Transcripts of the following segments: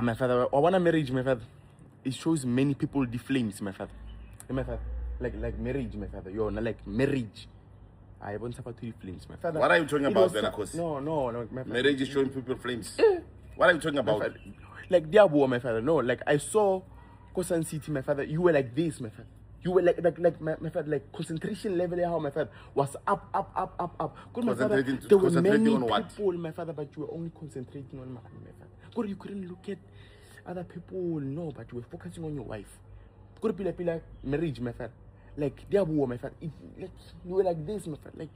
My father, I want a marriage, my father. It shows many people the flames, my father. My father, like marriage, my father. You're not like marriage. I want to the flames, my father. What are you talking about, Benakos? No, my father. Marriage is showing people flames. What are you talking about? Father, like Diabo, my father. No, like I saw Kosan City, my father. You were like this, my father. You were like my father, like concentration level, how my father was up. Good, my father. There were many people, my father, but you were only concentrating on my father. God, you couldn't look at other people, no, but you were focusing on your wife. Good, pila marriage, my father. Like Diabo, my father. Like you were like this, my father. Like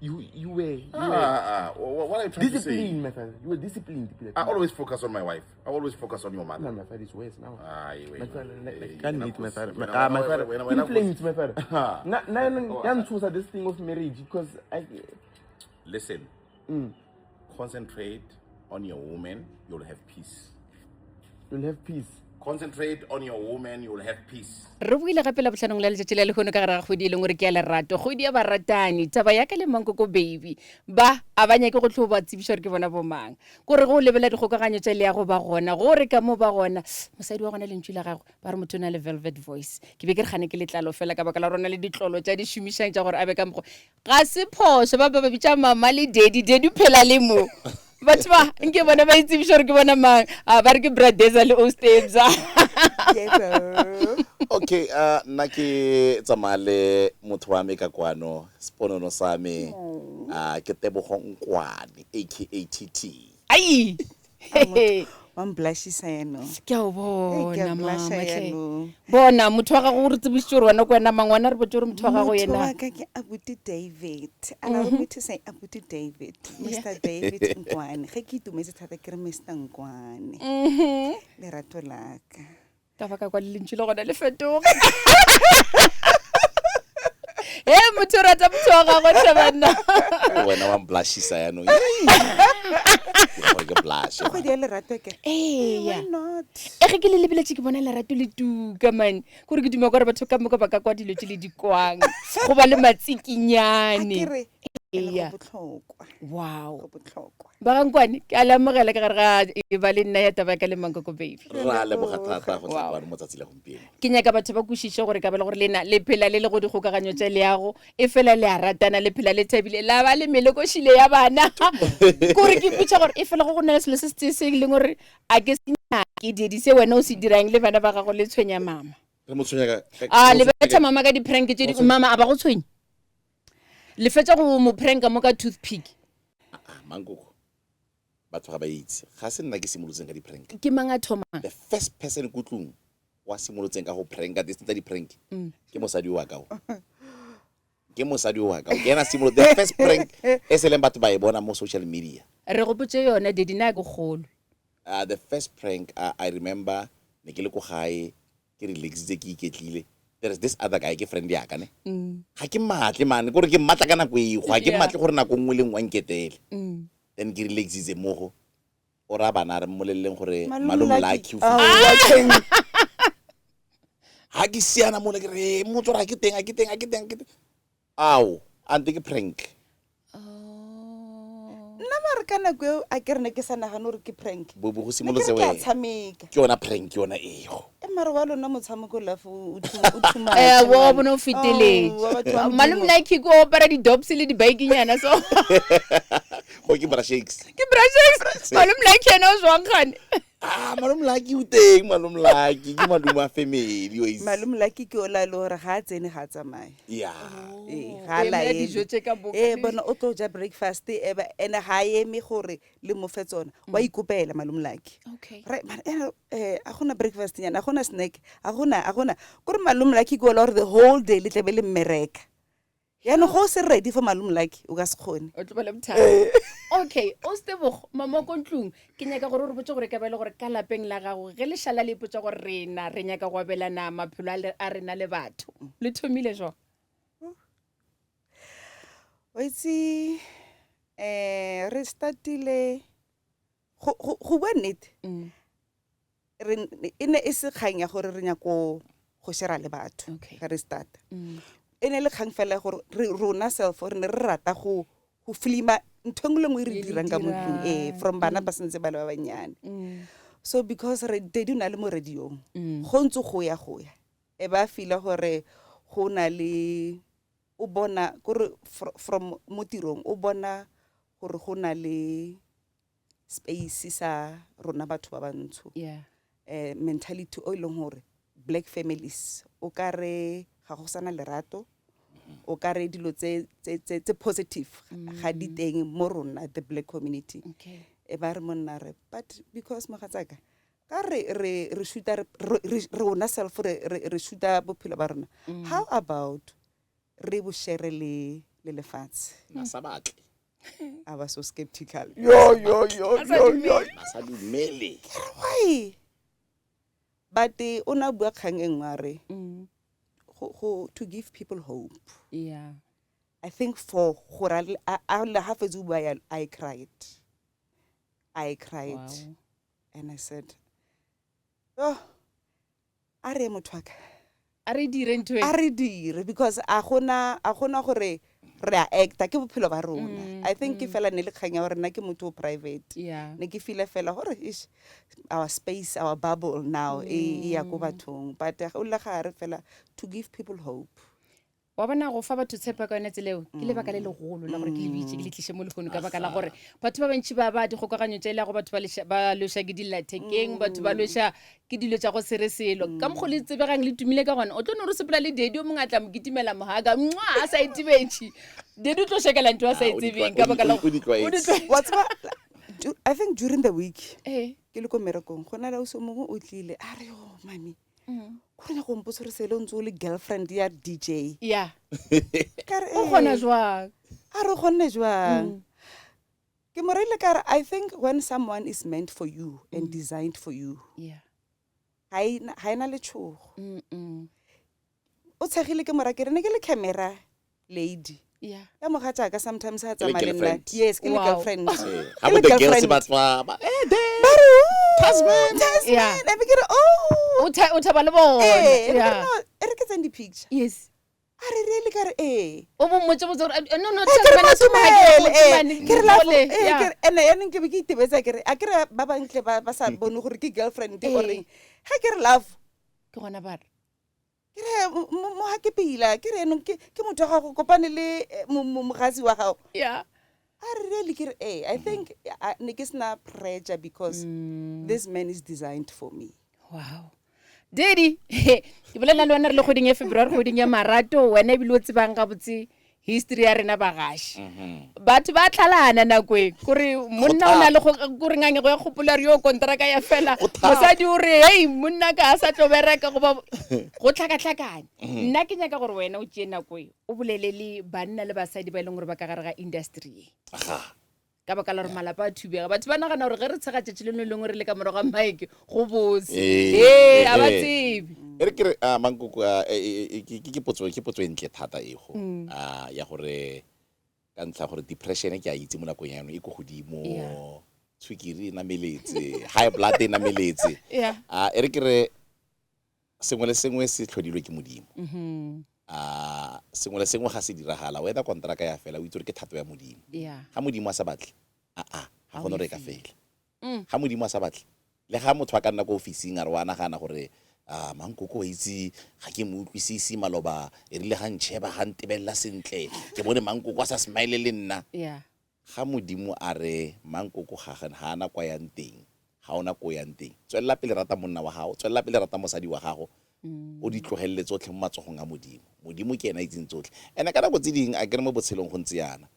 you were. What are you trying to say? Disciplined, my father. You were disciplined. I always focus on my wife. I always focus on your mother. No, my father is worse now. Wait. My father, can't meet my father. My father, inflamed my father. Now, choose this thing of marriage because I. Listen, concentrate on your woman. You'll have peace. You'll have peace. Concentrate on your woman. You'll have peace. re buile gape la botlhanong la letšatši le legono ka gare ga kgwedi e leng gore ke ya lerato kgwedi ya baratani taba ya ka le mankoko baby ba a ba nyake go tlho ba tsebiša gore ke bona bomang kore go lebela dikgokaganyo tša le ya go ba gona gore ka mo ba gona mosadi wa gona lentswe la gagwe ba re motho o na le velvet voice ke be ke re gane ke letlalo fela ka baka la rona le ditlolo tša di šomišang tša gore a be ka mokgwa ga se phoso ba bitša mama le dedi phela le mo batho ba nke bona ba itsebiša gore ke bona mang ba re ke bradesa le ostabsa Okay, nna ke tsamale motho wa me ka kwano sponono sa me ke Tebogo Nkwani aka TT. ai Wamblashisa yeno. ke a o bona mama yeno. bona motho wa gago o re tsebišitše gore wena ko wena mangwana re botse gore motho wa gago Motho yena wa ka ke Abuti David. Allow me to say Abuti David. Mr. David Nkwani. Ge ke itumetse thata ke re Mr. Nkwani. Lerato la ka. ka baka kwa lentswe le gona le fetoga motho o rata motho wa gago thabana Wena wa mblashisa yano. Ke blush. Go di lerato ke. eya Why not? ge ke le lebeletše ke bona lerato le tuka mane gore ke duma gore batho ka moka ba ka kwa dilo tse le dikwang go ba le matsikinyane Akere eya go botlhokwa. wow Go botlhokwa. ba gankwane ke a lamogela ka gare ga e ba le nna ya taba ka le mankoko baby Ra le bogatata go tla kwa mo tsatsile la gompieno. ke nyaka batho ba kwešiše gore ka bela gore lena le phela le le go dikgokaganyo tša le yago e fela le a ratana le phela le thabile la ba le melekošile ya bana kore ke putša gore e fela go go na le selo se se se leng gore a ke senyake diedise wena o se dirang le bana ba gago le tshwenya mama Re mo tshwenya le betha mama ka di-prank tše mama a ba go tshwenya le fetša go mo pranka mo ka toothpick Mankoko. Batho ga ba itse. Ga se nna ke simolotseng ka di-prank. ke mang a thomang The first person go tlong wa simolotseng ka go pranka this tsa di-prank. Ke mosadi wa ka o. Ke mosadi wa ka o. Ke ena simolo the first prank e se leng batho ba e bona mo social media. re go botse yona dedi na ke kgolo The first prank I remember ne ke le ko gae ke relaxitse ke iketlile. There is this other guy ke friend ya ka ne. Ga ke matle man gore ke matla ka nako e go ga ke matle gore nako nngwe le nngwe nketele. Then ke relaxitse mo go ora bana re mmoleleng gore malum like you. Ha ke siana mo le ke re motho ra ke teng Ao ante ke prank. Nna mare ka nako eo a ke re ne ke sa nagane gore ke prank. Bo go simolotse Ke we. a tshameka. Ke yona prank yona ego. Mare wa lona motshameko lafu o thuma. wa bona o feteletse malum like go opera di-dobs le di-bikenyana so Go ke bra shakes. ke brushes malum like yena o zwang gane Malum like you teng malum like ke maduma family ois. Malum lucky ke o la le gore ga tsene ga tsamaya. Yeah. Ga la emela dijo tše ka boka. bona o tlo ja breakfast eba ene ga eme gore le mo fe tsona wa ikopela malum lucky. okay Right man a gona breakfast nyana a gona snack a gona gore malum lucky go la gore the whole day le tlebe le mmereka. Ya no go se ready for malum lucky o ka se kgone. o tlo ba le bothata okay o Stebogo mama ko ntlong ke nyaka gore re botse gore ka ba le gore ka lapeng la gago ge le šala le ipotsa gore rena re nyaka go abelana maphelo a rena le batho le thomile jwa O itse re startile go bua nnete re ene e se kgang ya gore re nya go shera le batho Okay. ga re start ene le kgang fela gore rona self re ne re rata go filima ntho engwe le ngwe re dirang ka motlong from bana ba sentse ba le ba banyane so because they do na le mo radio go ntse go ya e ba fila gore go na le o bona gore from motirong o bona gore go na le space sa rona batho ba bantsho yeah mentality o ileng gore black families o ka re ga go sana lerato o ka re dilo tse positive ga di teng mo rona the black community okay e ba re monna re but because mogatsaka ka re shoota re rona self re shoota bophelo ba rona how about re bo share le lefatshe na sa batle I was so skeptical yo sa dumele why but ona bua kgang engwe re to give people hope yeah I think for gore I have to I cried wow. and I said oh are mothwaka a re dire ntwe a re dire because a gona gore re a acta ke bophelo ba rona I think ke fela ne le kganya gore nna ke motho o private yeah ne ke feel fela gore is our space our bubble now e ya go bathong but o la gare fela to give people hope wa bona go fa batho tshepa ka yone tseleo ke lebaka le legolo la gore ke le bitse ke le tlishe mo lefono ka baka la gore batho ba bantši ba di gokaganyo tse le go batho ba losha ke dillathekeng batho ba losha ke dilo tša go sere selo ka mokgo le tsebegang le tumile ka gona o tlo no re sepela le dedi o mongwe a tla mo kitimela mohaga a sa itebetše dedi o tlo shekela ntho a sa itsebeng ka baka la what's I think during the week ke le ko merekong go na le o se mongwe o tlile a re oh mami go re go mpotsa re sele o ntse o le girlfriend ya DJ yeah ka re o gona jwang a re gonne jwang ke mo reile ka re I think when someone is meant for you and designed for you yeah ha ina le tshogo o tshegile ke mora ke re ne ke le camera lady yeah ya mogatsa ka sometimes ha tsamaya le nna girlfriend. yes ke le girlfriend ha mo the girls ba tswa ba Tasman Yeah. I begin oh o thaba le bona yeah re ke tseng di picture yes a re really ka re o mo motse no ke re Tasman ke re la ene ya neng ke be ke itebetsa ke re a ke re ba bantle ba sa bone gore ke girlfriend di goreng ha ke re love ke gona ba ke re mo ha ke pila ke re no ke motho ga go kopane le mogatsi wa gago yeah I really get I think ne ke sna pressure because this man is designed for me wow Daddy ke bolela le wena re le goding ya February goding ya marato wena e bile o tsebang ga botse history ya rena bagashi batho ba tlhalana nakwe gore monna o na le gore nganye go ya kgopola re yo kontraka ya fela mosadi o re hey monna ka a sa tlo bereka go ba go tlhakatlhakane nna ke nyaka gore wena o tšee nakwe o bolele le banna le basadi ba e leng gore ba ka gare ga industry ka baka la gore malapa a thubega batho ba nagana gore ge re tshega tšatši leno e leng gore le ka morago ga mike go botse a ba tsebe ere ke re mankoko ke potso e ntle thata ego ya gore ka ntlha gore depression ke a itse mo nakong ya yone e ko godimo tswikiri e nameletse high blood e nameletse ere ke re sengwe le sengwe se tlhodilwe ke modimo sengwe le sengwe ga se diragala whether kontraka ya fela o itse gore ke thato ya modimo ga modimo a sa batle ga gona re ka fela ga modimo a sa batle le ga motho a ka nna ko officing a re wa nagana gore mankoko wa itse ga ke mo utlwisise maloba e rile ga ntšheba ga ntebella sentle ke bone mankoko a sa smile le nna ga modimo a re mankoko ga ana kwa yang teng ga ona ko yang teng tswelela pele rata monna wa gago tswelela pele rata mosadi wa gago o di tlogelele tsotlhe mo matsogong a modimo ke ena itseng tsotlhe ene ka nako tse ding a kere mo botshelong go ntse yana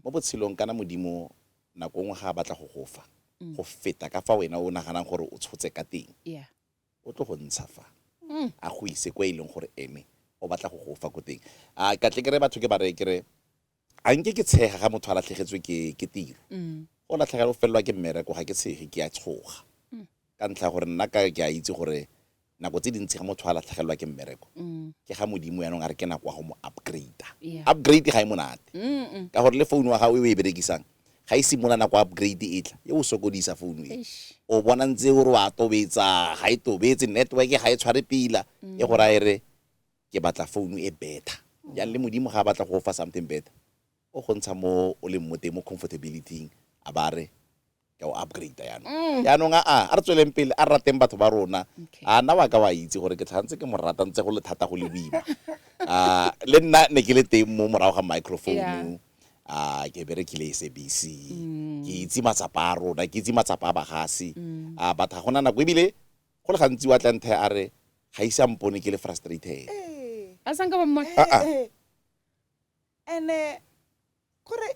mo botshelong kana modimo nako nngwe ga a batla go gofa go feta ka fa wena o naganang gore o tshotse ka teng o tlo go ntsha fa a go ise kwa e leng gore ene o batla go gofa ko teng ka tle kere batho ke ba re kere a nke ke tshega ga motho a latlhegetswe ke tiro o latlhegela o felelwa ke mmereko ga ke tshege ke a tshoga ka ntlha gore nna ke a itse gore nako tse dintsi ga motho a latlhegelwa ke mmereko ke ga modimo yanong a re ke nako wa go mo upgrade ga e monate ka gore le founu wa gago e o e berekisang ga e simolola nako upgrade e tla e o sokodisa founu e o bona ntse o re wa tobetsa ga e tobetse network ga e tshware pila e gore a ere ke batla founu e better ya le modimo ga a batla go fa something better o go ntsha mo o le mo teng mo comfortability a ba re ke o upgrade yaanong a re tsweleng pele a rateng batho ba rona a nna wa ka wa itse gore ke tshwanetse ke mo rata ntse go le thata go le boima le nna ne ke le teng mo morago ga microphone ke berekile SABC ke itse matsapa a rona ke itse matsapa a bagasi batho ga gona nako ebile go le gantsi wa tla nthe a re ga isa mpone ke le frustrated a sanka ba mo and kore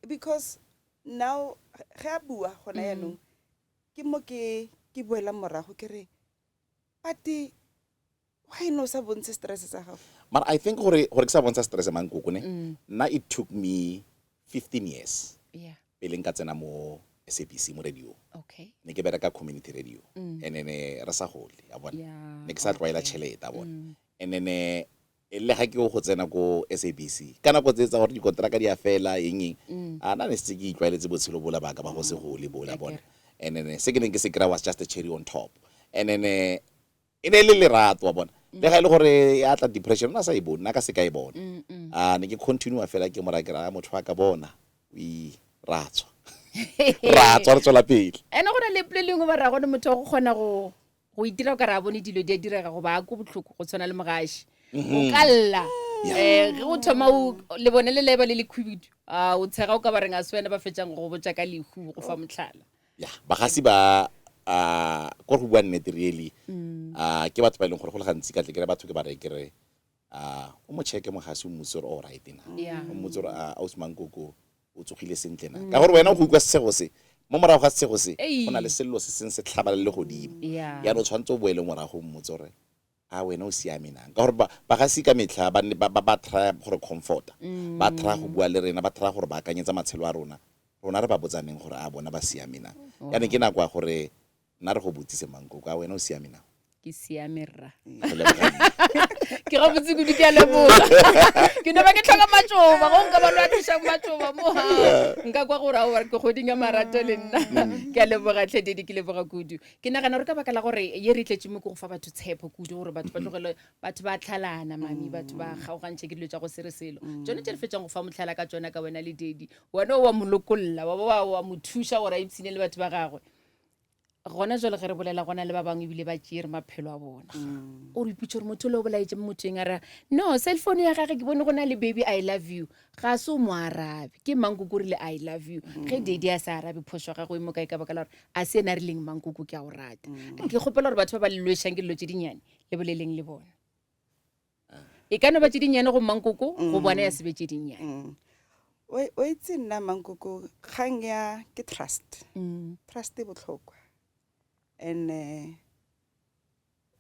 because now ga bua gona yanong ke mo ke boela morago ke re pati why no sa bontshe stress sa gago but I think gore ke sa bontsha stress Mankoko ne nna it took me 15 years pele nka tsena mo SABC mo radio okay ne ke bereka community radio and then re sa gole ya bona ne ke sa tlwaela tšhelete a bona and then le ga ke go tsena ko SABC kana go tsetsa gore dikontraka di a fela eng a na ne se ke itlwaeletse botshelo bola baka ba go se gole bola bona and then se ke neng ke se kry was just a cherry on top and then e ne le lerato wa bona le ga ile gore ya tla depression na sa e bona ka se ka e bona ne ke continue fela ke mora ke ra motho wa ka bona we ratswa re tswela pele ene go na le pleleng ba ra go ne motho go kgona go itira ka ra bone dilo di a direga go ba go botlhoko go tshwana le mogashi o kalla ge o thoma le bone le leba le le khubidu o tshega o ka ba reng a swena ba fetsang go botsa ka lehu go fa motlhala bagasi ba go bua nnete really ke batho ba ileng gore go le gantsi ka tle ke re batho ke ba re ke re o mo cheke mogasi o motse gore all right na o motse gore Mankoko o tsogile sentle na ka gore wena o go ikwa sego se mo morago ga sego se go na le sello se seng se tlhabala le godimo ya no tshwantse o boele morago motse gore wena o siame nang ka gore ba ga se ka metlha ba try gore comforta ba try go bua le rena ba try gore ba akanyetsa matshelo a rona re ba botsaneng gore a bona ba siame nang ya ne ke nakwa gore nna re go botsise Mankoko wena o siame nang ke siame rra ke ga botse go di ke leboga ke no ba ke tlhoka matsoba go nka ba lwa tsha matsoba mo nka kwa go ra o ke godinga marato le nna ke leboga tlhededi ke leboga kudu ke nagana re ka bakala gore ye re tletse mo go fa batho tshepo kudu gore batho ba tlogele batho ba tlhalana mami batho ba gaogantse ke dilo tsa go sere selo tsone tse re fetsang go fa motlhala ka tsona ka wena le dedi wena wa molokolla wa mo thusha gore a itsine le batho ba gagwe gona jole ge re bolela gona le ba bangwe bile ba tšere maphelo a bona o re iputse gore motho le o bolaetse mothong a ra no cellphone ya gage ke bone go na le baby I love you ga se o mo arabe ke Mankoko rile I love you ge dedi a sa arabe phoso ga go mo ka baka la gore a se ena re leng Mankoko ke a o rata ke gopela gore batho ba ba lelwešang ke dilo tse dinyane le boleleng le bona e ka no ba tse dinyane go Mankoko go bona ya sebe tse dinyane o itse nna Mankoko kgang ya ke trust e botlhokwa and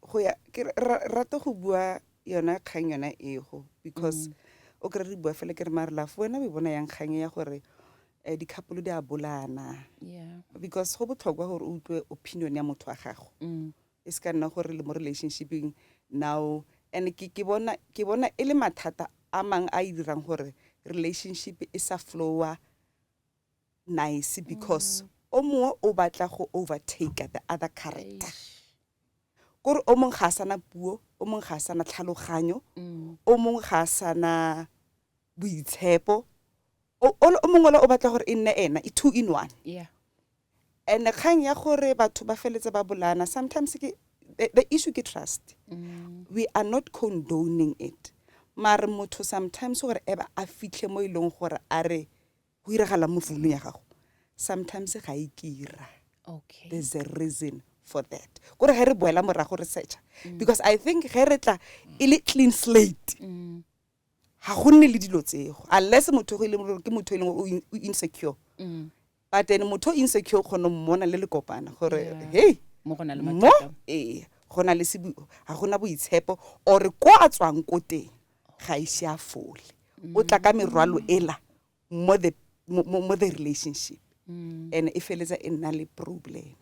go ya ke rata go bua yona kgang yona ego because o kre re bua fela ke re mare la wena be bona yang kgang ya gore di couple di a bolana because go botlhokwa gore o utlwe opinion ya motho wa gago e se ka nna gore le mo relationshiping now and ke bona e le mathata a mang a dirang gore relationship e sa flowa nice because o mongwe o batla go overtake the other character gore o mongwe ga sana puo o mongwe ga sana tlhaloganyo o mongwe ga sana boitshepo o mongwe o batla gore e nne ena e two in one and kgang ya gore batho ba feletse ba bolana sometimes the issue ke trust we are not condoning it mare motho sometimes gore eba a fitlhe mo ileng gore a re go iragala mo founung ya gago sometimes ga ikira there's a reason for that gore ge re boela morago research because I think ge re tla e le clean slate ha go nne le dilo tsego unless motho go ile ke motho ile o insecure but then motho insecure khono mmona le kopana gore hey mo gona le mathata gona le se ha gona boitshepo or ko a tswang ko teng ga ise a fole o tla ka merwalo ela mo the relationship and if it is a nale problem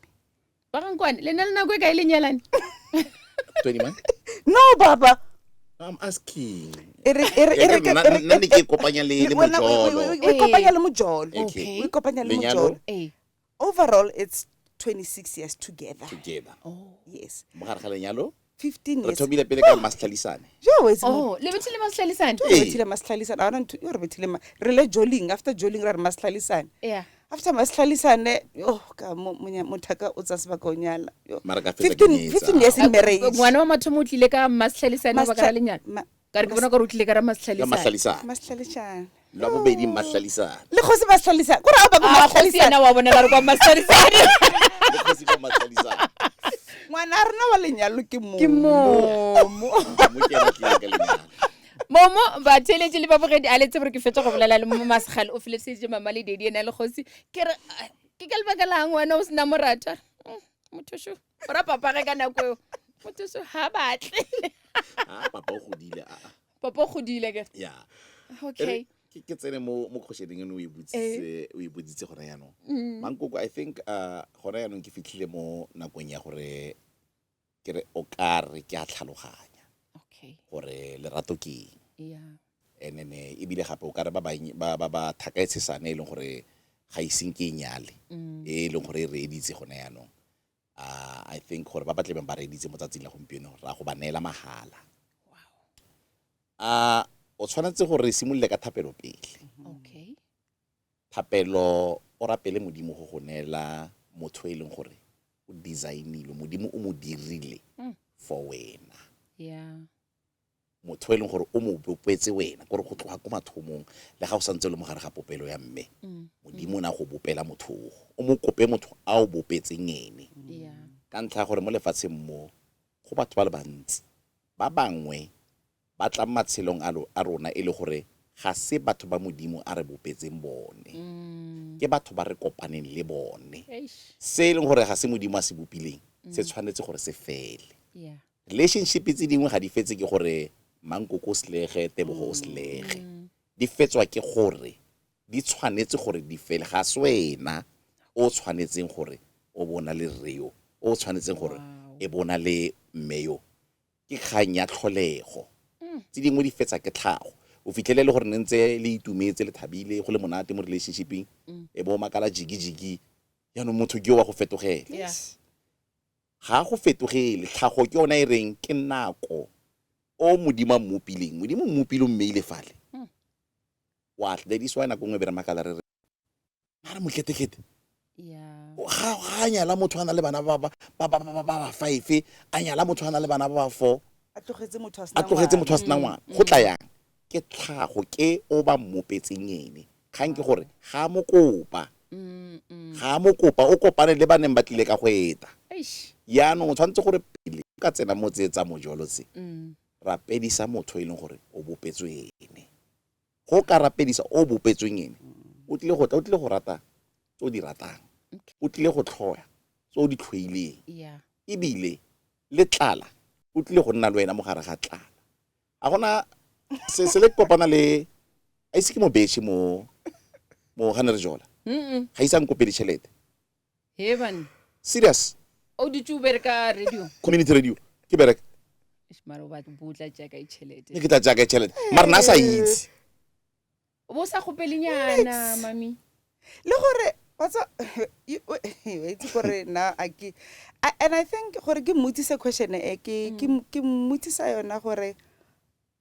ba gang kwane le nna go ka ile nyalane 20 man no baba I'm asking nna ke kopanya le mojolo we kopanya le mojolo Okay. we kopanya le Lenyalo? mojolo overall it's 26 years together yes mogare ga lenyalo 15 re years thomile pele ka maslalisane jo it's le bethile maslalisane bethile maslalisane a rona re le joling after joling ra re maslalisane after masihlalisane yo ka mothaka o tsa sebaka o nyala Mara ka fetsa ke 15 years in marriage ngwana wa mathomo o tlile ka masihlalisane ba ka lenyana ka re ke bona ka o tlile ka masihlalisane masihlalisane la bobedi mahlalisana le go se masihlalisane go ra ba go masihlalisane na wa bona la re kwa masihlalisane le go se ka mahlalisana ngwana rena wa lenyalo ke mo momo mo ke re ke ka lenyalo momo ba theletše le babogedi a letse gore ke fetsa go bolela le mo masgale o felesetse mama le dedi ena le kgosi ke re ke ka lebaka la ngwana o sena morata mothoso o ra papa ge ka nako eo mothoso ha batle papa o godile papa o godile ke ya okay ke tsene mo khosheding eno o e boditse gona yaanong mankoko I think gona yaanong ke fitlhile mo nakong ya gore ke re o ka re ke a tlhaloganya gore lerato ke enene ebile gape o ka re ba thakaetsesane e leng gore ga iseng ke nyale e leng gore e reeditse gona yaanong I think gore ba batle beng ba reeditse mo tsatsing la gompieno ra go ba neela mahala o tshwanetse gore re simolole ka thapelo pele thapelo o rapele modimo go neela motho e leng gore o designilwe modimo o mo dirile for wena motho e leng gore o mo bopetse wena gore go tloga ko mathomong le ga o santse le mogare ga popelo ya mme modimo na go bopela motho o mo kope motho a o bopetseng ene ka ntlha gore mo lefatsheng mo go batho ba le bantsi ba bangwe ba tla matshelong a rona e le gore ga se batho ba modimo a re bopetseng bone ke batho ba re kopaneng le bone se e leng gore ga se modimo a se bopileng se tshwanetse gore se fele relationship tse dingwe ga di fetse ke gore mankoko selege tebogo o selege di fetswa ke gore di tshwanetse gore di fele ga se wena o tshwanetseng gore o bona le reo o tshwanetseng gore e bona le mmeyo ke kgang ya tlholego tse dingwe di fetsa ke tlhago o fitlhelele gore ne ntse le itumetse le thabile go le monate mo relationshiping e bo makala jigi yaanong motho ke wa go fetogela ga go fetogele tlhago ke yona e reng ke nako o modimo mmopileng modimo mmopile o mmeile fale wa tlhediswa nako ngwe bere makala re re mokete ga nyala motho a na le bana ba 5 a nyala motho a na le bana ba 4 a tlogetse motho a sena ngwana go tla yang ke tlhago ke o ba mmopetseng ene kgang ke gore ga mo kopa o kopane le baneng ba tlile ka go eta yaanong o tshwanetse gore pele ka tsena mo tsetsa mojolo tse rapedisa motho e leng gore o bopetswe ene go ka rapedisa o bopetsweng ene o tlile go rata tse o di ratang o tlile go tlhoya tse o di tlhoileng ebile le tlala o tlile go nna le wena mo gare ga tlala a gona se le kopana le a ise ke mo betšhe mo Hanere Jola ga isang kopedi tšhelete serious o di tšubere ka radio community radio ke bereka mara ba botla jaaka itšhelete ke tla jaaka itšhelete mara na sa itse bo sa gopelenyana mami le gore what's itse gore na and I think gore ke mmotise question e ke mmotisa yona gore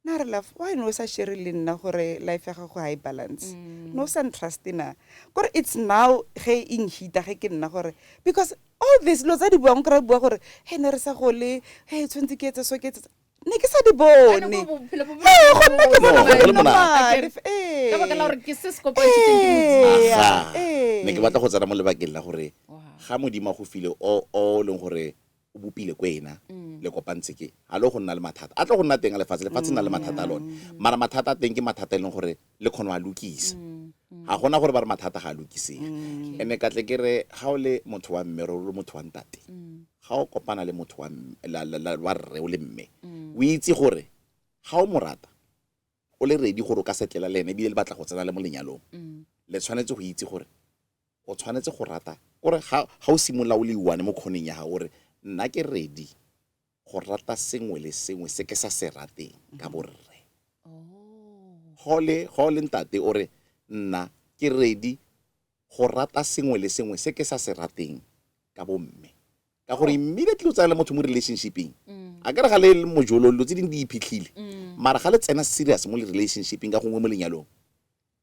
na re love why no sa share le nna gore life ya gago high balance no san trust na gore it's now ge in hita ge ke nna gore because all this lo tsa di buang kra bua gore he ne re sa go le he tshwantse ke etsa so ke etsa ne ke sa di bone go nna ke bona ka baka la gore ke se skopantse ne ke batla go tsara mo lebakeng la gore ga modimo go file o leng gore o bopile kwena le kopantse ke ha lo go nna le mathata a tlo go nna teng a lefatshe nna le mathata a lone mara mathata a teng ke mathata e leng gore le kgono a lokisa ga gona gore ba re mathata ga a lokiseng ene ka tle ke re ga o le motho wa mme ro motho wa ntate ga o kopana le motho wa rre o le mme o itse gore ga o morata o le ready gore o ka setlela le ene ebile le batla go tsena le mo lenyalong le tshwanetse go itse gore o tshwanetse go rata gore ga o simola o le one mo khoneng ya ga gore nna ke ready go rata sengwe le sengwe se ke sa se rateng ka borre go le ntate o re nna ke ready go rata sengwe le sengwe se ke sa se rateng ka bomme ka gore immediately o tsaya le motho mo relationshiping a ka re ga le mojololo tse ding di iphitlhile mara ga le tsena serious mo relationshiping ka gongwe mo lenyalong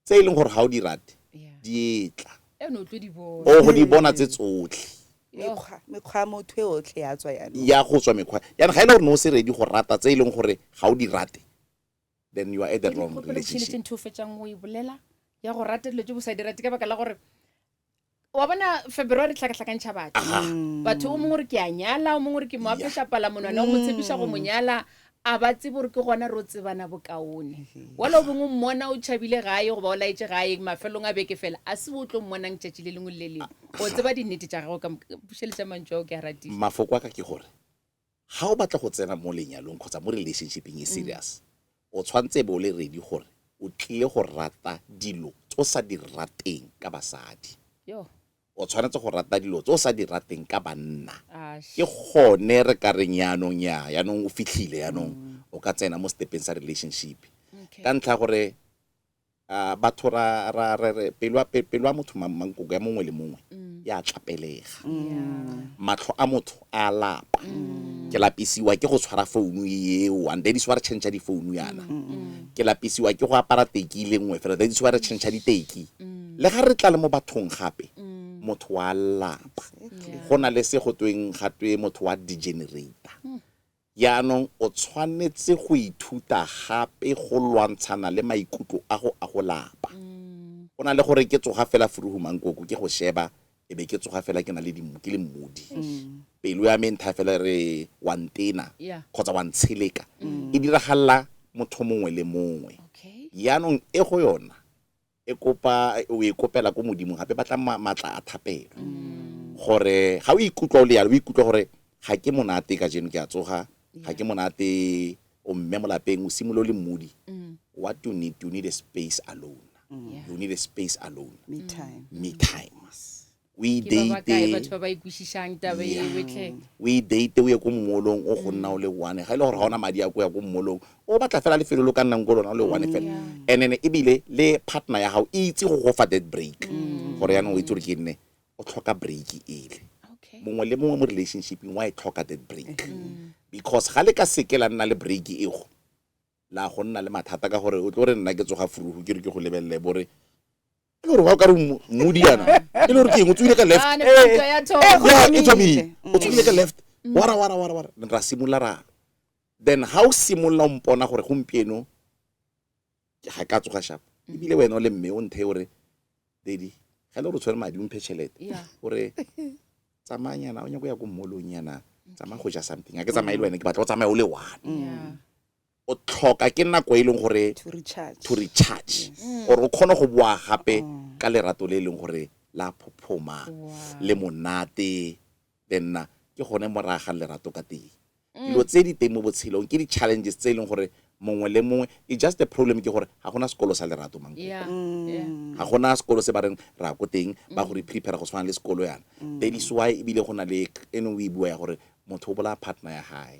tse e leng gore ga o di rate di etla no tlo di bona o go di bona tse tsotlhe mekgwa ya motho e otlhe ya tswa yana ya go tswa mekgwa yana ga ile gore no se ready go rata tse e leng gore ga o di rate then you are at the wrong relationship ntho fetsang o e bolela ya go rata dilo tse bo sa di rate ka baka la gore wa bona February tlhakatlhakantšha batho o mongwe re ke a nyala o mongwe re ke mo apesha pala monwana o mo tshepiša go monyala a ba tsebe gore ke gona re o tsebana bokaone wala o bongwe mmona o tšhabile gae goba o laetse gae mafelong a beke fela a se bo o tlo mmonang tšatši le lengwe le lengwe o tseba dinnete tša gago ka bušeletša mantšu ao ke a ratisa mafoko a ka ke gore ga o batla go tsena mo lenyalong kgotsa mo relationshipeng e serious o tshwantse bo le ready gore o tlile go rata dilo tse o sa di rateng ka basadi yo o tshwanetse go rata dilo tse o sa di rateng ka banna ke gone re ka reng yaanong yaanong o fitlhile yaanong o ka tsena mo stepeng sa relationship ka ntlha gore batho pelo a motho mankoko ya mongwe le mongwe ya tlapelega matlho a motho a lapa ke lapisiwa ke go tshwara founu eo and then iswa re change di founu yana ke lapisiwa ke go apara teki le nngwe fela then iswa re change di teki le ga re tla le mo bathong gape motho wa lapa go na le se go tweng gatwe motho wa degenerator yaanong o tshwanetse go ithuta gape go lwantshana le maikutlo a go lapa go na le gore ke tsoga fela furuhumang koko ke go sheba e be ke tsoga fela ke na le ke le mmudi pelo ya mentha fela re wa ntena kgotsa wa ntsheleka e diragalla motho mongwe le mongwe yaanong e go yona e kopa o e kopela ko modimo gape batla matla a thapelo gore ga o ikutlwa o le yalo o ikutlwa gore ga ke monate ka jeno ke a tsoga ga ke monate o mme mo lapeng o simolo le mmudi what you need a space alone you need a space alone me time we date o ye ko mmolong o go nna o le one ga ile gore ga ona madi a go ya ko mmolong o batla fela le felo lo ka nnang go lona o le one fela and then ebile le partner ya gago itse go go fa that break gore yana o itse gore ke nne o tlhoka break ele mongwe le mongwe mo relationshiping wa e tlhoka that break because ga le ka seke la nna le break ego la go nna le mathata ka gore o tlo re nna ke tsoga furuhu ke re ke go lebelele bore e gore wa ka re moodi yana e le gore ke eng o tswile ka left e tsomile o tswile ka left wara ra simolola ra then how simolola o mpona gore gompieno ga ka tsoga sharp ebile wena o le mme o nthe gore daddy ga le gore o tshwere madi o mphe tšhelete gore tsamanyana o nyako ya go mmolong yana tsamaya go ja something a ke tsamaye le wena ke batla go tsamaya o le one o tlhoka ke nako e leng gore to recharge or o khona go bua gape ka lerato le leng gore la phophoma le monate then ke gone moraga lerato ka teng dilo tse di teng mo botshelong ke di challenges tse leng gore mongwe le mongwe e just a problem ke gore ga gona sekolo sa lerato mang ga gona sekolo se ba reng ra go teng ba go re prepare go tshwana le sekolo yana that is why ebile go na le eno o e bua ya gore motho o bola partner ya hae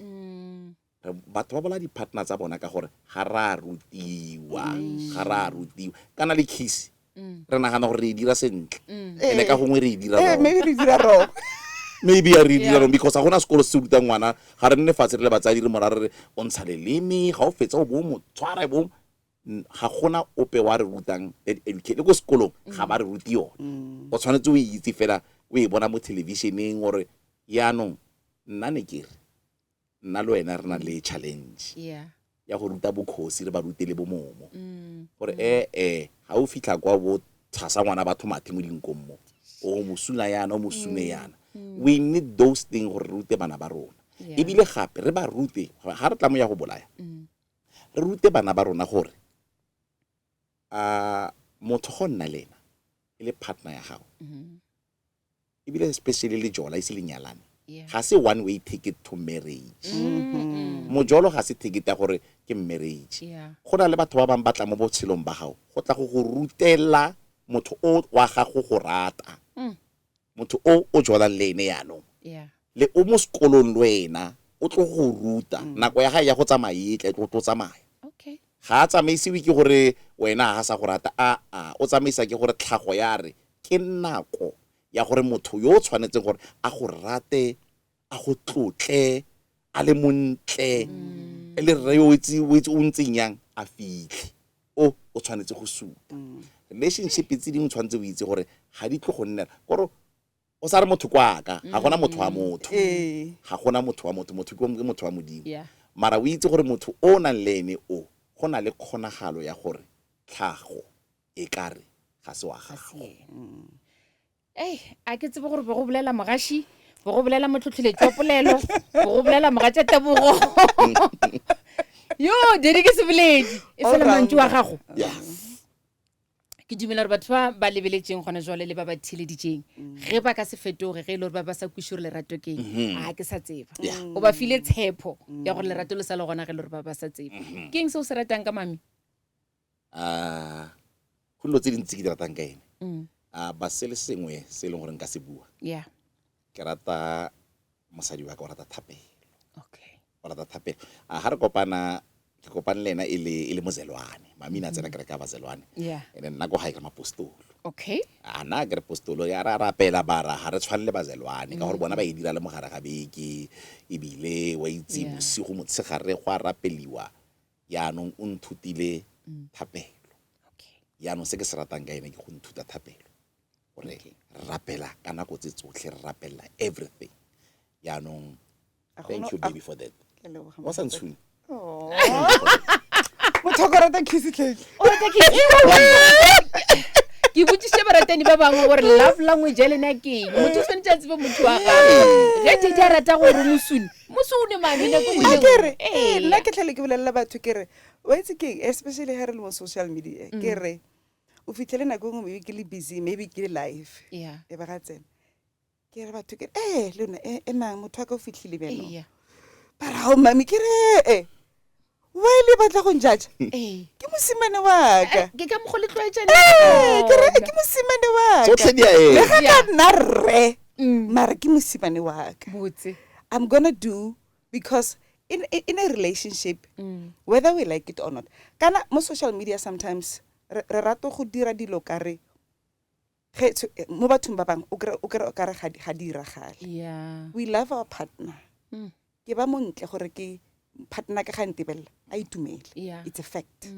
batho ba bola di-partner tsa bona ka gore ga ra rutiwa kana le kiss re nagana gore re e dira sentle ene ka gongwe re e dira wrong maybe a re dira wrong because ga gona sekolo se ruta ngwana ga re nne fatshe re le batsadi re morare re o ntsha leleme ga o fetsa o bo mo tshwara bo ga gona ope wa re rutang educate le go sekolong ga ba re ruti yone o tshwanetse o itse fela o e bona mo televisioneng gore yaanong nna ne ke re nna le wena re na le challenge ya go ruta bokhosi re ba rutele bo momo gore ga o fitlha kwa bo tshasa ngwana batho mathe mo dinkong mo o mosula yana o mosune yana we need those things gore re rute bana ba rona ebile gape re ba rute ga re tla mo ya go bolaya re rute bana ba rona gore motho go nna lena e le partner ya gago ebile especially le jola e se lenyalane ga se one way ticket to marriage mojolo ga se ticket ya gore ke marriage go na le batho ba bang batla mo botshelong ba gago go tla go go rutela motho o wa gago go rata motho o jola le ene yaanong le o mo sekolong le wena o tlo go ruta nako ya gae ya go tsamaya tle tlo tsamaya ga a tsamaisiwe ke gore wena ga sa go rata o tsamaisa ke gore tlhago ya re ke nako ya gore motho yo tshwanetse gore a go rate a go tlotle a le montle le re o ntseng yang a fitlhe o tshwanetse go supa relationship tse dingwe tshwanetse o itse gore ga di tlo go nnela kore o sa re motho kwaka ga gona motho wa motho ga gona motho wa motho ke motho wa modimo mara o itse gore motho o nang le ene o go na le kgonagalo ya gore tlhago e kare ga se wa gago a ke tsebe gore bo go bolela mogashi bo go bolela motlhotlheletso wa polelo bo go bolela mogatša tebogo yo dere ke se boledi e fela mantšu wa gago ke dumela gore batho ba lebeletseng gona jwale le ba ba thileditseng ge ba ka se fetoge ge e le gore ba ba sa kwiše gore lerato keng ke sa tseba o ba file tshepo ya gore lerato le sa le gona ge e le gore ba ba sa tseba ke eng se o se ratang ka mami go dilo tse dintsi ke di ratang ka ene ba se le sengwe se e leng gore nka se bua ke rata mosadi wa ka o rata thapelo o rata thapelo ga re kopana ke kopane le ena e le mozelwane mamina tsena ke re ka bazelwane ene nna go ga e ka mapostolo ana ke re postolo ya ra rapela bara ga re tshwane le bazelwane ka gore bona ba e dira le mogare ga beke ebile wa itse bosigo motshegare go a rapeliwa yaanong o nthutile thapelo yaanong se ke se ratang ka ene ke go nthuta thapelo gore rapela ka nako tse tsotlhe re rapela everything yaanong thank you baby for that wa sa ntshune motho ka rata kiss cake ke botsisitse baratani ba bangwe gore love language ya lena keng motho o tshwanetse a tsebe motho wa gagwe ge tete a rata gore mosune mamine kere nna ke tlhele ke bolelela batho kere wa itse keng especially ga re le mo social media kere o fitlhele nako ngwe maybe ke le busy maybe ke le live e ba ga tsena ke re batho ke le yona emang motho wa ka o fitlhile beno bara gao mami ke re wa ile batla go njaja ke mosimane wa ka ke ka mogo le tlwaetsane ke re ke mosimane wa ka le ga ka nna rre mara ke mosimane wa ka I'm gonna do because in a relationship whether we like it or not kana mo social media sometimes re rato go dira dilo ka re mo bathong ba bang o kare ga di iragale we love our partner ke ba montle gore ke partner ka ga ntebella a itumele it's a fact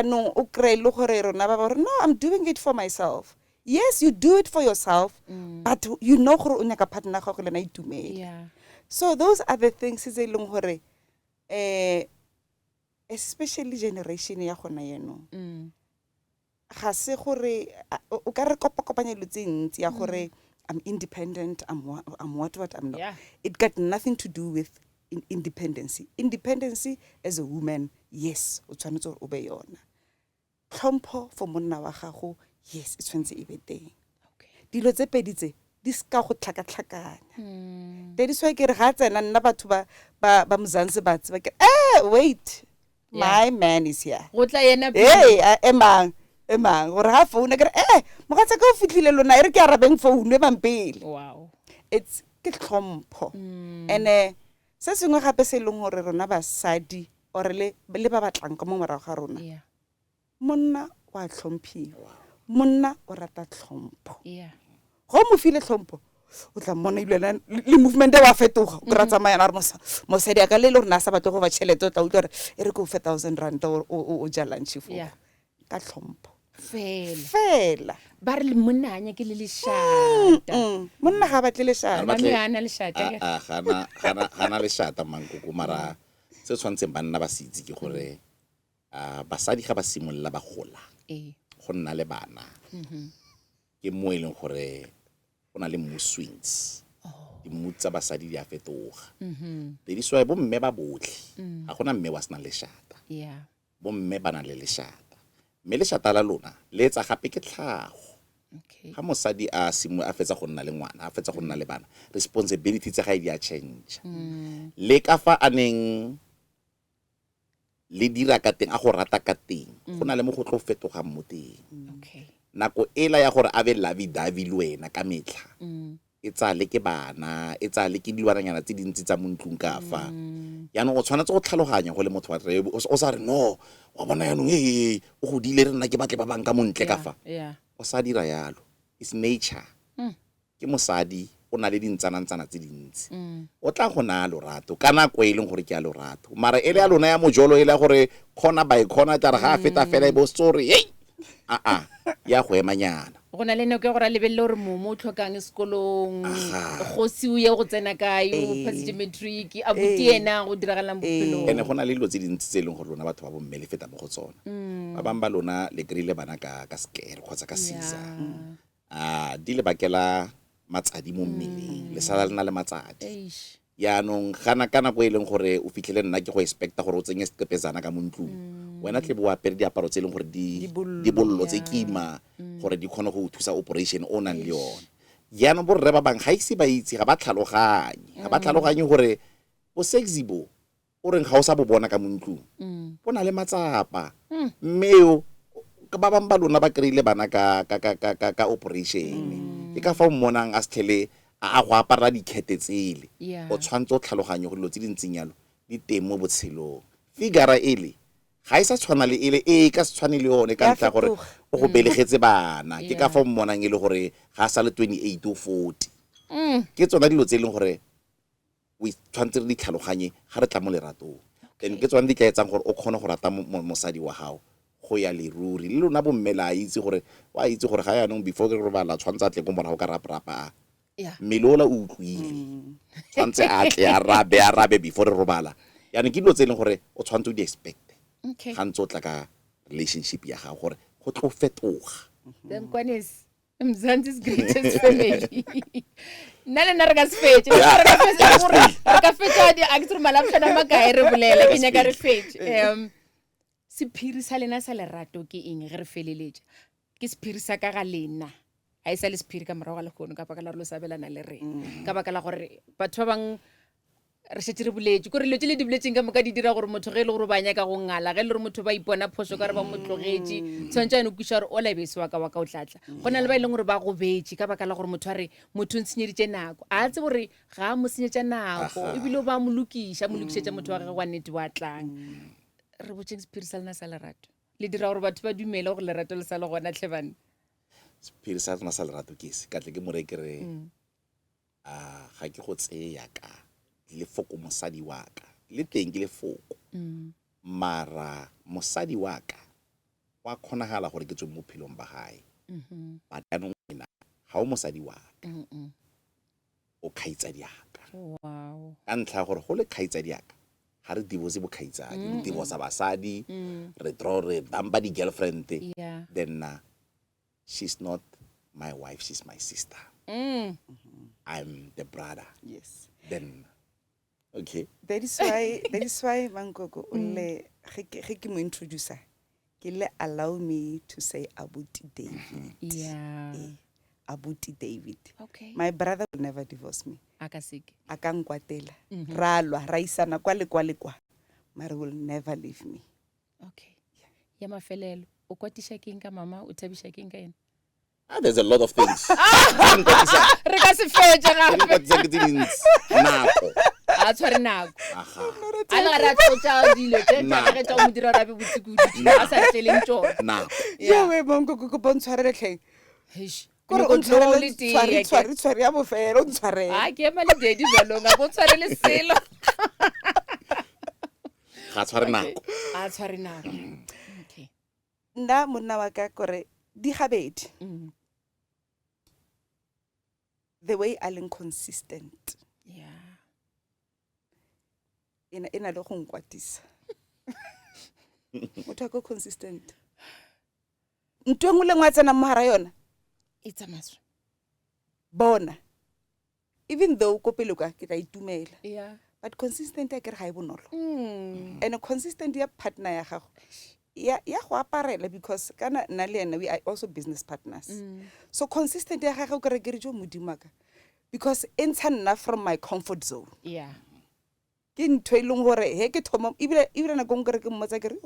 no o kry le gore rona ba ba no I'm doing it for myself yes you do it for yourself but you know gore o nyaka partner ga go le na itumele so those are the things tse leng gore especially generation ya gona yeno ga se gore o ka re kopanya lo tse ntsi ya gore I'm independent I'm what I'm not it got nothing to do with independency as a woman yes o tshwanetse o be yona tlhompho for monna wa gago yes e tshwanetse e be teng dilo tse pedi tse di ska go tlhakatlhakanya that's why ke re ga tsena nna batho ba mzansi ba tseba ke wait my man is here go tla yena emang gore ha phone ke re mogatsa ka o fitlhile lona e re ke arabeng phone e bampele it's ke tlhompho and se sengwe gape se leng gore rona basadi or le ba batlang ka mo morago ga rona monna wa tlhomphiwa monna o rata tlhompho go mo file tlhompho o tla mona le movement wa fetoga o ra tsamayana re mosadi ka le rona sa batlo go ba tšhelete o tla utlwa re e re go 4000 rand o ja lunch fo ka tlhompho fela ba re le monna anya ke le leshata monna ga batle leshata mami ana leshata gana leshata mankoko mara se tshwantseng banna ba se itse ke gore basadi ga ba simolla ba gola go nna le bana ke mo e leng gore go na le mood swings di-mood tsa basadi di a fetoga dediswa bo mme ba botlhe ga gona mme wa sena leshata bo mme ba na le leshata mme leshata la lona le etsa gape ke tlhago ga mosadi a fetsa go nna le ngwana a fetsa go nna le bana responsibility tsa ga di a change le ka fa a neng le dira ka teng a go rata ka teng go na le mo go tlo fetogang mo teng nako ela ya gore a be lavi-davi le wena ka metlha e tsale ke bana e tsale ke dilwananyana tse dintsi tsa mo ntlong ka fa yaanong o tshwanetse go tlhaloganya go le motho wa o sa re no wa bona yaanong o godile re nna ke batle ba bang ka montle ka fa o sa dira yalo it's nature ke mosadi o na le dintsanantsana tse dintsi o tla go naya lorato ka nako e leng gore ke a lorato mara e le ya lona ya mojolo e le gore corner by corner tla re ga a feta fela e bo story hey ya go emanyana go na le nako ya gore a lebelele gore momo o tlhokang sekolong kgosi o ye go tsena kae o passitse matric a buti ena go diragalang bophelong ene go na le dilo tse dintsi tse e leng gore lona batho ba bomme le feta mo go tsona ba bang ba lona le kry-ile bana ka scare kgotsa ka sisa di le bakela matsadi mo mmeleng le sala le na le matsadi yaanong gana ka nako e leng gore o fitlhele nna ke go expecta gore o tsenye sekepetsana ka mo ntlong wena tle bo apere diaparo tse e leng gore di bollo tse kima gore di kgone go thusa operation o nang le yone yaanong borre ba bang ga ise ba itse ga ba tlhaloganye gore bo sexy bo o reng ga o sa bo bona ka mo ntlong bo na le matsapa mmeo ba bang ba lona ba kry-ile bana ka operation ke ka fa o mmonang a setlhele a go apara dikhete tsele o tshwantse o tlhaloganye go dilo tse di ntseng yalo di teng mo botshelong figara ele ga e sa tshwana le ele e ka se tshwane le yone ka ntlha gore o go belegetse bana ke ka fa o mmonang e le gore ga a sa le 28 o 40 ke tsona dilo tse e leng gore o tshwantse re di tlhaloganye ga re tla mo leratong then ke tsone di ka etsang gore o kgone go rata mosadi wa gago go ya leruri le lona bommela a itse gore wa itse gore ga yaanong before ke robala tshwantse a tle ko morago ka raprapa mmele ola o utlwile tshwantse a tle a rabe before re robala yaanong ke dilo tse e leng gore o tshwantse o di expecte ga ntse o tla ka relationship ya gago gore go tlo fetoga Nkwanis Mzansi's greatest family nna le nna re ka se fetse re ka fetsa di actor malapšana makae re bolela ke nyaka re fetse sephiri sa lena sa lerato ke eng ge re feleletša ke sephiri sa ka ga lena a e sa le sephiri ka morago ga lekgono ka baka la re lo sabelana le rena ka baka la gore batho ba bang re šetse re boletše kore dilo tse le di boletseng ka moka di dira gore motho ge e le gore ba nyaka go ngala ge e le gore motho ba ipona phoso ka re ba mo tlogetše tshwanetse a no kwiša gore o labese wa ka o tlatla go na le ba e leng gore ba go betše ka baka la gore motho a re motho o ntshenyeditše nako a tse gore ga a mo senyetša nako ebile o ba mo lokišetša motho wa gage wa nnete wa tlang re botseng sephiri sa lena sa lerato le dira gore batho ba dumele gore lerato le sa le gona tlhebane sephiri sa rena sa lerato ke se ka tle ke more kere ga ke go tseya ka le foko mosadi wa ka le teng ke le foko mara mosadi wa ka wa kgonagala gore ke tswe mo phelong ba gae but anong ena ga o mosadi wa ka o kgaitsadi yaka ka ntlha gore go le kgaitsadi yaka ga re divorce bo kgaitsadi divorce basadi re bamba di girlfriend then she's not my wife, she's my sister. I'm the brother. Yes. Then okay. That is why Mankoko only ge mo introducer. Ke allow me to say Abuti David. Yeah. Abuti David. Okay. My brother will never divorce me. Akasiki. Akankwatela. Ralwa, raisana kwa. Mara will never leave me. Okay. Ya mafelelo. O kwatisha kinga mama, o thabisha kinga ena. There's a lot of things. Re ka se fetša nako. A tshware nako. A la ra tšotša dilo tše tša tša mo dira rabe botsikudu. A sa tleleng tšona. Nako. Ya we bonko go bontshwarele tlheng. Eish. Kore o ntshwarele tshware ya bofelo o ntshwarele. A ke ema le dedi jalo nga go tshwarele selo. Ga tshware nako. A tshware nako. Okay. Nna monna wa ka kore di gabedi. The way I am consistent. Yeah. Ina le go nkwatisa. Motho go consistent. Ntwe le ngwa tsena mohara yona. It's a must. Bona. Even though ko pele kwa ke tla itumela. Yeah. But consistent ya ke re ga e bonolo. And a consistent ya partner ya gago. Ya go aparela because kana na le ena we are also business partners. So consistent ya gago ke re ke re jo modimaka because entsha nna from my comfort zone. Yeah. Ke ntwe ileng gore he ke thoma ibile na go ke mmotsa ke re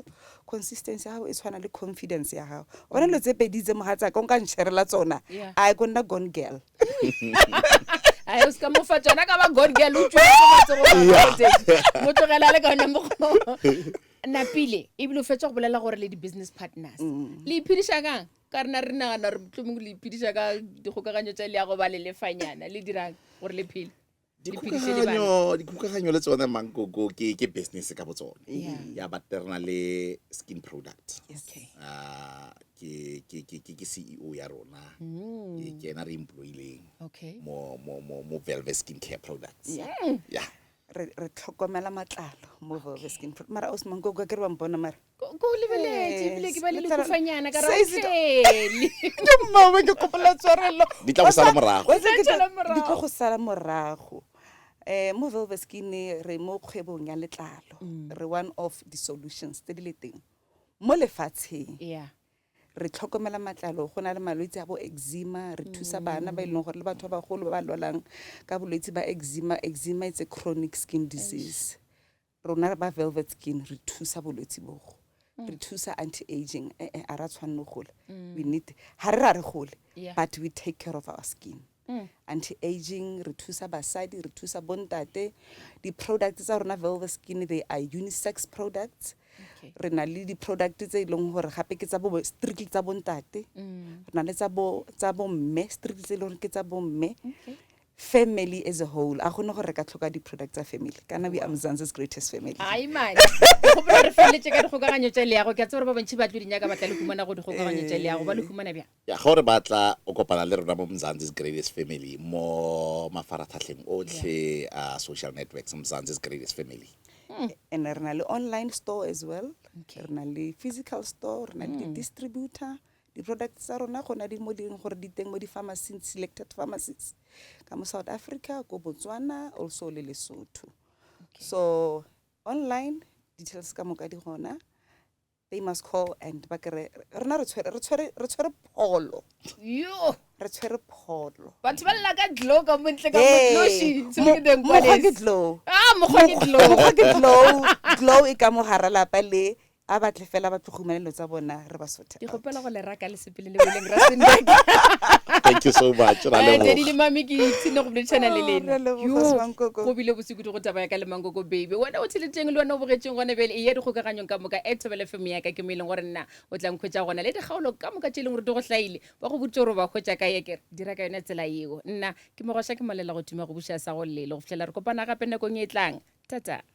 consistency ya gago e tshwana le confidence ya gago. Ona lo tse pedi tse mogatsa ka nka ntšherela tsona. I gonna gone girl. I was come for tsona ka ba gone girl o tswa mo tsego mo tlogela le ka nna mo napile e bile o fetsa go bolela gore le di business partners le iphidisha kang ka rena re nagana re motlhomong le iphedisa ka dikgokaganyo tsa le ya go ba le lefanyana le dirang gore le phele dikgokaganyo le tsone Mankoko ke business ka botsone Yeah. ya but re na le skin product Okay. ke CEO ya rona ke ena re employileng Okay. mo Velvet Skin Care Products yeah re tlhokomela matlalo mo Velvet Skin mara Mankoko ke re wa mpona mara Ko lebeletse ebile ke ba le Yes, lekofanyana ka Size- ratlhele mama ke kopela tshwarelo Di tla go sala morago. di tlo go sala morago mo Velvet Skin re mo kgwebong ya letlalo re one of the solutions tse di le teng mo lefatsheng yeah re tlhokomela matlalo go na le malwetse a bo eczema re thusa bana ba ileng gore le batho ba bagolo ba ba lwalang ka bolwetse ba eczema it's a chronic skin disease rona ba Velvet Skin re thusa bolwetse bogo re thusa anti-aging a ra tshwanno gole we need ha re ra re gole Yeah. but we take care of our skin anti-aging re thusa basadi re thusa bontate di-products tsa rona Velvet Skin they are unisex products Okay. re na le di-product tse e leng gore gape ke tsa bo strictly tsa bontate re na le tsa bo mme strictly tse e leng gore ke tsa bo mme Okay. family as a whole a gone gore re ka tlhoka di-product tsa family kana we are Mzansi's greatest family ai man go bona re feletse ka dikgokaganyo tsa le yago ke a tsore ba bantši ba tlo di nyaka batla le humana go dikgokaganyo tsa le yago ba le humana bjang ya ga gore batla o kopana le rona mo Mzansi's Greatest Family mo mafaratlhatlheng otlhe a social networks Mzansi's Greatest Family and re na le online store as well re na le physical store re na le di-distributor di-product tsa rona go na di mo dileng gore di teng mo di-pharmacies selected pharmacies ka mo South Africa ko Botswana also le Lesotho so online details ka moka di gona they must call and ba kere rena re tshwere pholo yo re tshwere pholo batho ba lla ka glow ka montle ka Hey, motloshi se ke teng mokgwa ke kwalesi glow mokgwa ke glow Mokgwa ke glow e ka mo hara lapa le a batle fela ba tlogumelelo tsa bona re ba sothe ke gopela go le raka le sepele le boleng Rustenburg thank you so much ra Daddy leboga le mami ke itsene go boletsana le Re a lena leboga, Semankoko. go bile bosigo di go tabaya ka le Mankoko baby wena o tsheleteng le wena o bogetseng gone bele e ya dikgokaganyong ka moka e thobele fm ya ka ke mo e leng gore nna o tla nkhwetsa gona le dikgaolo ka moka tse e leng gore di go hlaile ba go botse gore ba kgwetsa ka ekere dira ka yona tsela eo nna ke mogosha ke malela go tuma go buša sa go lele go fitlhela re kopana gape nakong e tlang tata